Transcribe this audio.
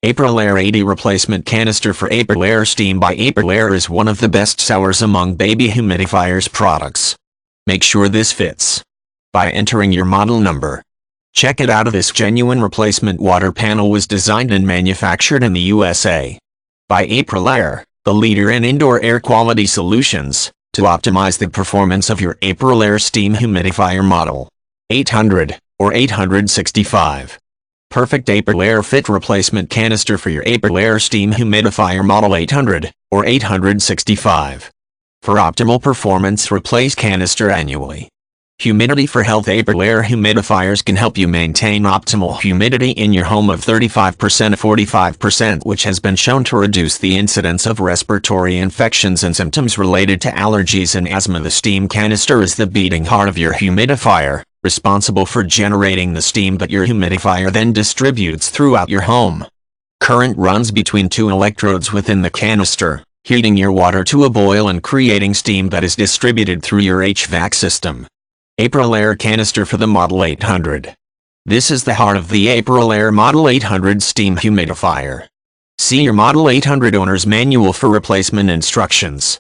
Aprilaire 80 Replacement Canister for Aprilaire Steam by Aprilaire is one of the best sellers among baby humidifiers products. Make sure this fits by entering your model number. Check it out. This genuine replacement water panel was designed and manufactured in the USA by Aprilaire, the leader in indoor air quality solutions, to optimize the performance of your Aprilaire steam humidifier model 800 or 865. Perfect Aprilaire fit replacement canister for your Aprilaire steam humidifier model 800 or 865. For optimal performance, replace canister annually. Humidity for health. Aprilaire humidifiers can help you maintain optimal humidity in your home of 35% to 45%, which has been shown to reduce the incidence of respiratory infections and symptoms related to allergies and asthma. The steam canister is the beating heart of your humidifier, responsible for generating the steam that your humidifier then distributes throughout your home. Current runs between two electrodes within the canister, heating your water to a boil and creating steam that is distributed through your HVAC system. Aprilaire canister for the Model 800. This is the heart of the Aprilaire Model 800 steam humidifier. See your Model 800 owner's manual for replacement instructions.